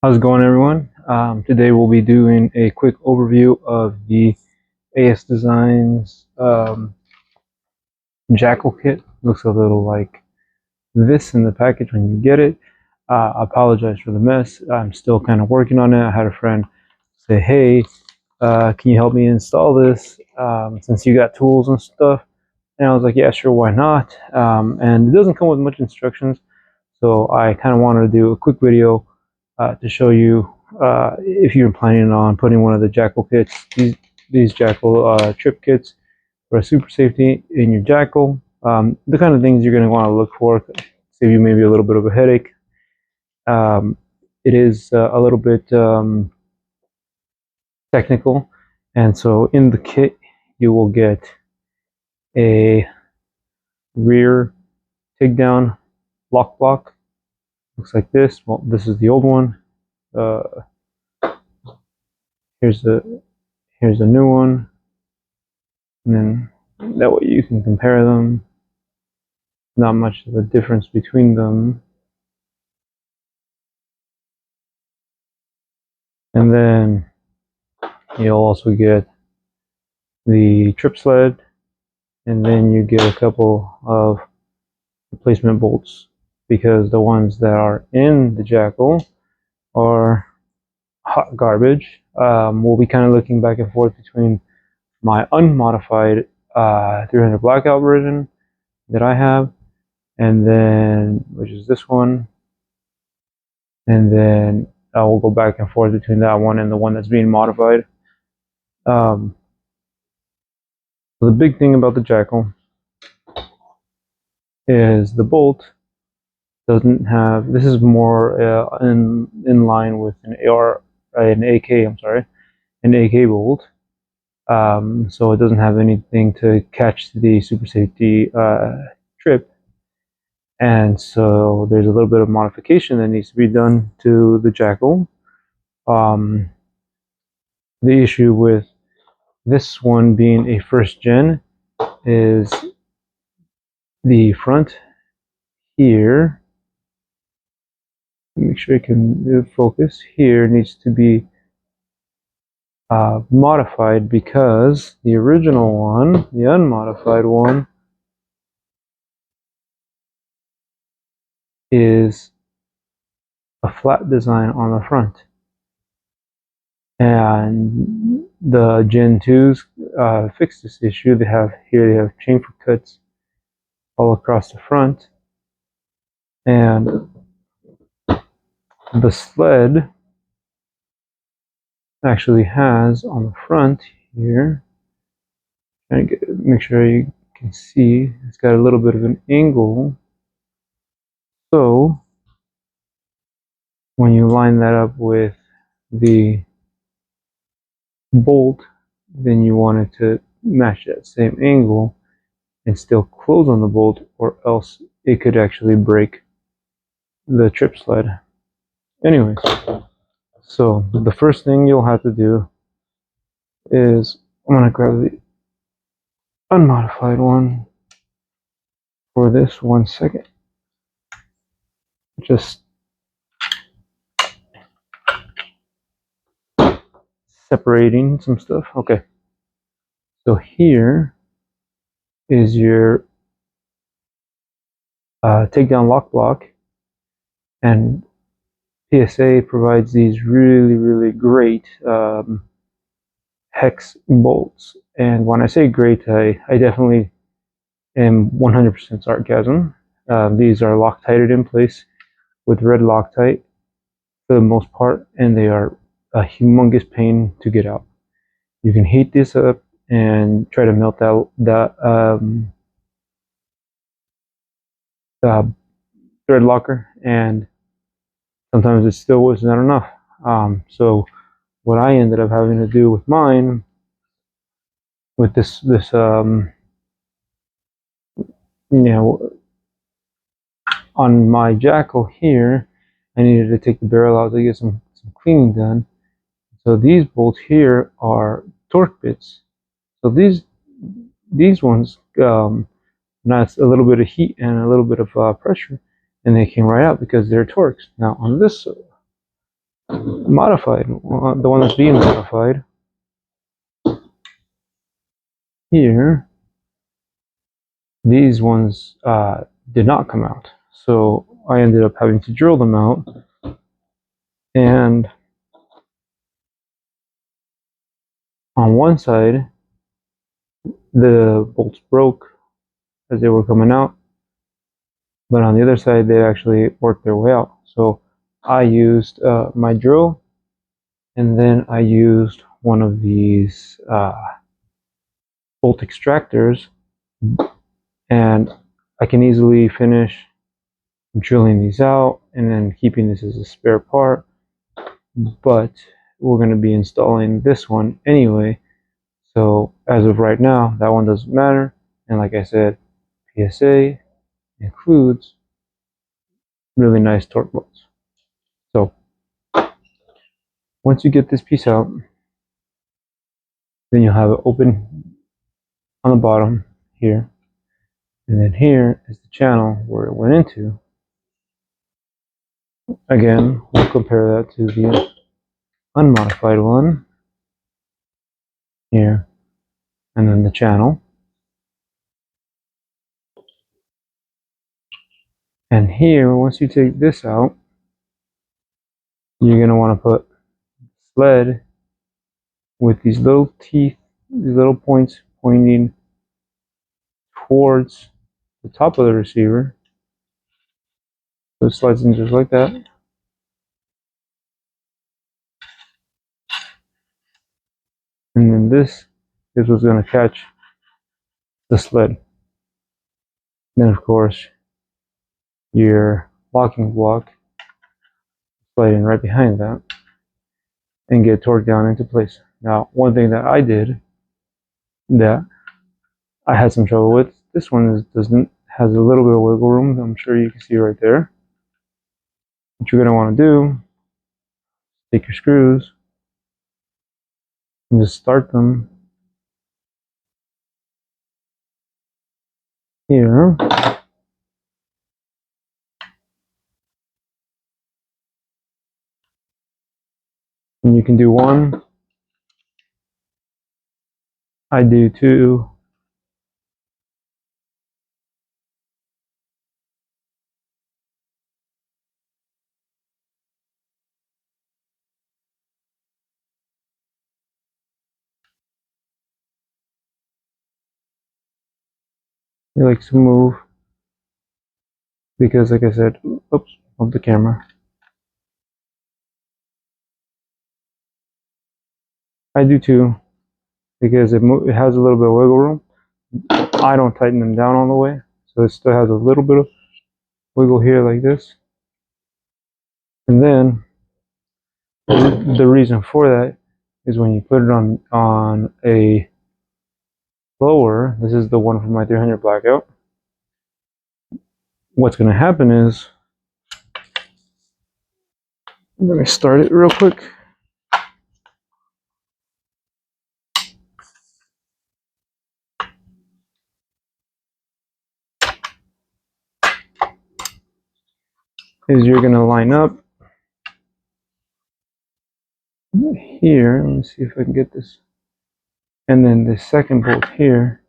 How's it going, everyone? Today we'll be doing a quick overview of the AS Designs Jackal Kit. Looks a little like this in the package when you get it. I apologize for the mess. I'm still kind of working on it. I had a friend say, "Hey, can you help me install this since you got tools and stuff?" And I was like, "Yeah, sure, why not?" And it doesn't come with much instructions, so I kind of wanted to do a quick video to show you if you're planning on putting one of the Jackal kits, these Jackal trip kits for a super safety in your Jackal. The kind of things you're going to want to look for, save you maybe a little bit of a headache. Um, it is a little bit technical, and so in the kit you will get a rear takedown lock block. Looks like this. Well, this is the old one. Uh, here's the new one, and then that way you can compare them. Not much of a difference between them. And then you'll also get the trip sled, and then you get a couple of replacement bolts because the ones that are in the Jackal are hot garbage. We'll be kind of looking back and forth between my unmodified 300 blackout version that I have, and then which is this one, and then I will go back and forth between that one and the one that's being modified. Um, so the big thing about the Jackal is the bolt doesn't have. This is more in line with an AK. I'm sorry, an AK bolt. So it doesn't have anything to catch the super safety trip, and so there's a little bit of modification that needs to be done to the Jackal. Um, the issue with this one being a first gen is the front here. Make sure I can focus here. Needs to be modified because the original one, the unmodified one, is a flat design on the front. And the Gen 2s fixed this issue. They have chamfer cuts all across the front. And the Sled actually has on the front here, make sure you can see, it's got a little bit of an angle. So when you line that up with the bolt, then you want it to match that same angle and still close on the bolt, or else it could actually break the trip sled. Anyways, so the first thing you'll have to do is, I'm going to grab the unmodified one for this 1 second. Just separating some stuff. Okay, so here is your takedown lock block, and PSA provides these really great hex bolts. And when I say great, I definitely am 100% sarcasm. These are Loctited in place with red Loctite for the most part, and they are a humongous pain to get out. You can heat this up and try to melt that thread locker, and sometimes it still was not enough. So what I ended up having to do with mine, with this on my Jackal here, I needed to take the barrel out to get some cleaning done. So these bolts here are torque bits. So these ones, that's a little bit of heat and a little bit of pressure, and they came right out because they're torques. Now on this modified, the one that's being modified here, these ones did not come out. So I ended up having to drill them out, and on one side the bolts broke as they were coming out, but on the other side they actually worked their way out. So I used my drill, and then I used one of these bolt extractors, and I can easily finish drilling these out and then keeping this as a spare part. But we're going to be installing this one anyway, so as of right now that one doesn't matter. And like I said, PSA includes really nice torque bolts. So once you get this piece out, then you'll have it open on the bottom here, and then here is the channel where it went into. Again, we'll compare that to the unmodified one here, and then the channel. And here, once you take this out, you're going to want to put sled with these little teeth, these little points pointing towards the top of the receiver. So it slides in just like that. And then this is what's going to catch the sled. Then of course your locking block slide in right behind that and get torqued down into place. Now, one thing that I did that I had some trouble with, this one has a little bit of wiggle room. I'm sure you can see right there. What you're going to want to do, take your screws and just start them here. And you can do one. I do two. It likes to move because, like I said, oops, of the camera. I do too because it has a little bit of wiggle room. I don't tighten them down all the way, so it still has a little bit of wiggle here like this. And then the reason for that is when you put it on a blower, this is the one from my 300 blackout, what's going to happen is, let me start it real quick. Is you're going to line up here, let me see if I can get this, and then the second bolt here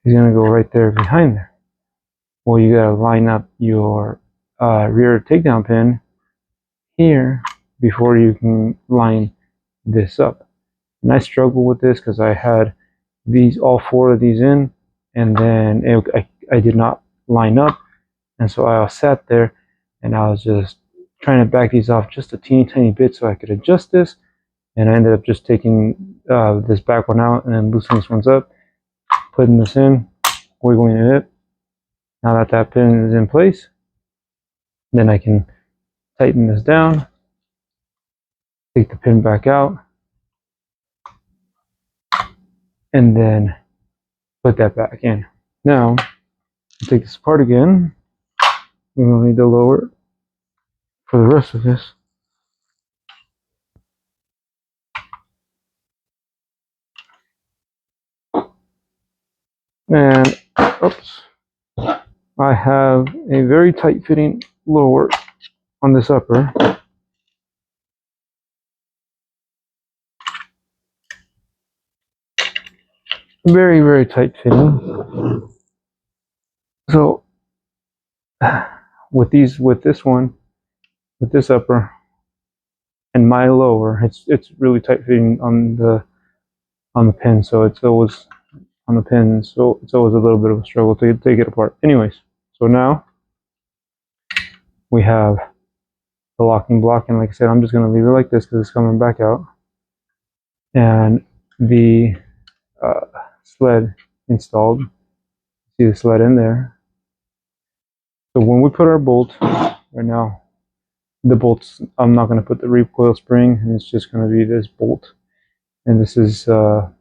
is going to go right there behind there. Well, you got to line up your rear takedown pin here before you can line this up. And I struggled with this because I had all four of these in, and then I did not line up, and so I sat there and I was just trying to back these off just a tiny bit so I could adjust this, and I ended up just taking this back one out and then loosening this ones up, putting this in, wiggling it. Now that that pin is in place, then I can tighten this down, take the pin back out, and then put that back in. Now, take this apart again. We're going to need to lower it for the rest of this. And, oops, I have a very tight fitting lower on this upper. very, very tight fitting. So with this upper and my lower, it's really tight fitting on the pin, so it's always on the pin, so it's always a little bit of a struggle to take it apart. Anyways, so now we have the locking block, and like I said, I'm just going to leave it like this because it's coming back out, and the sled installed. See the sled in there. So when we put our bolt, right now, the bolts, I'm not going to put the recoil spring, and it's just going to be this bolt, and this is the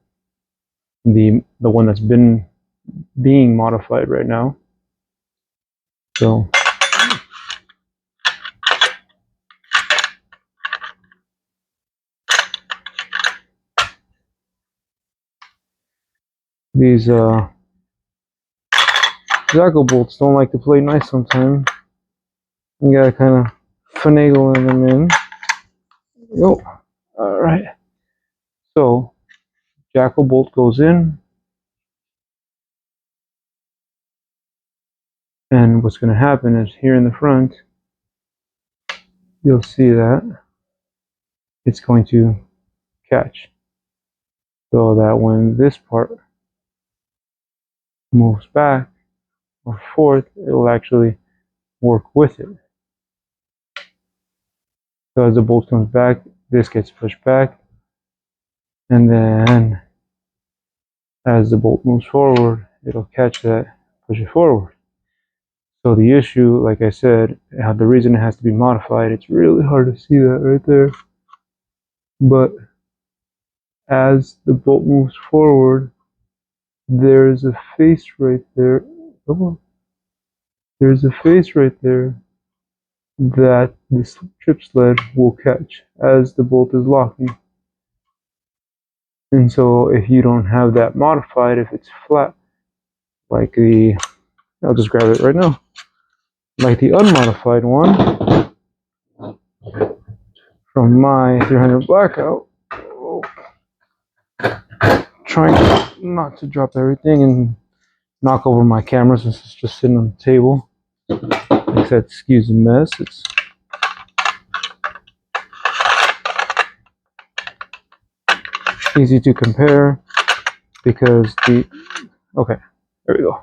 one that's being modified right now. So these Jackal bolts don't like to play nice sometimes. You gotta kind of finagle them in. Yo, all right. So Jackal bolt goes in, and what's going to happen is here in the front, you'll see that it's going to catch, so that when this part moves back or forth, it will actually work with it. So as the bolt comes back, this gets pushed back, and then as the bolt moves forward, it'll catch that, push it forward. So the issue, like I said, the reason it has to be modified, it's really hard to see that right there, but as the bolt moves forward, there's a face right there. Come on. There's a face right there that this trip sled will catch as the bolt is locking. And so if you don't have that modified, if it's flat, like I'll just grab it right now, like the unmodified one from my 300 blackout, trying not to drop everything and knock over my camera since it's just sitting on the table. Like I said, excuse the mess. It's easy to compare because okay, there we go.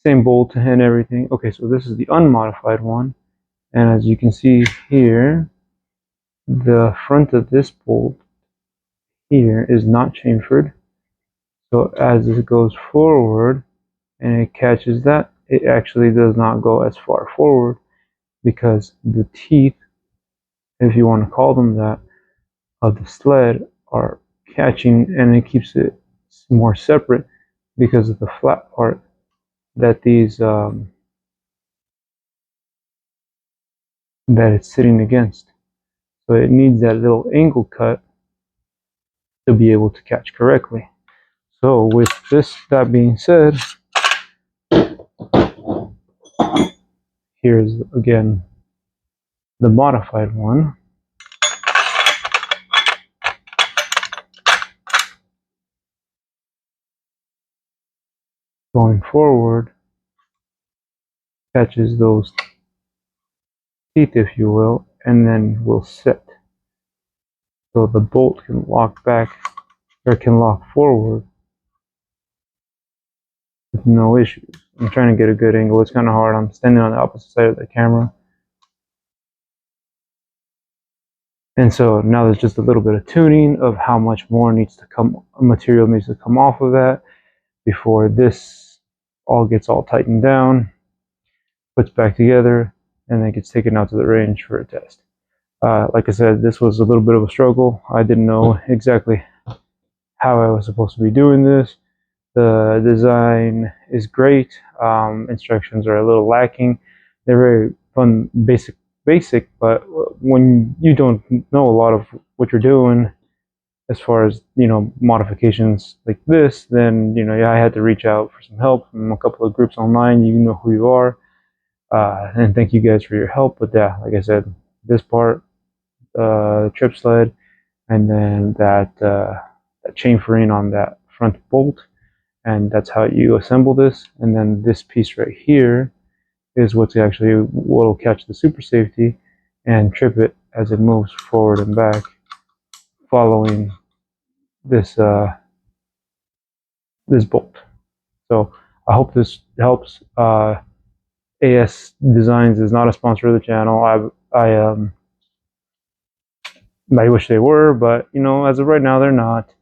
Same bolt and everything. Okay, so this is the unmodified one, and as you can see here, the front of this bolt here is not chamfered. So as it goes forward and it catches that, it actually does not go as far forward because the teeth, if you want to call them that, of the sled are catching, and it keeps it more separate because of the flat part that that it's sitting against. So it needs that little angle cut to be able to catch correctly. So with that being said, here's again the modified one. Going forward, catches those teeth, if you will, and then will set. So the bolt can lock back, or can lock forward with no issues. I'm trying to get a good angle. It's kind of hard. I'm standing on the opposite side of the camera. And so now there's just a little bit of tuning of how much more material needs to come off of that before this all gets all tightened down, puts back together, and then gets taken out to the range for a test. Like I said, this was a little bit of a struggle. I didn't know exactly how I was supposed to be doing this. The design is great. Instructions are a little lacking. They're very fun, basic, but when you don't know a lot of what you're doing as far as, modifications like this, then, I had to reach out for some help from a couple of groups online. You know who you are. And thank you guys for your help with that. Like I said, this part, trip sled, and then that chamfering on that front bolt, and that's how you assemble this. And then this piece right here is what's actually what will catch the super safety and trip it as it moves forward and back, following this this bolt. So I hope this helps. AS Designs is not a sponsor of the channel. I wish they were, but you know, as of right now, they're not.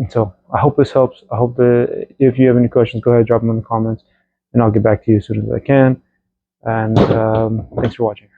So I hope this helps. I hope that if you have any questions, go ahead, drop them in the comments, and I'll get back to you as soon as I can. And thanks for watching.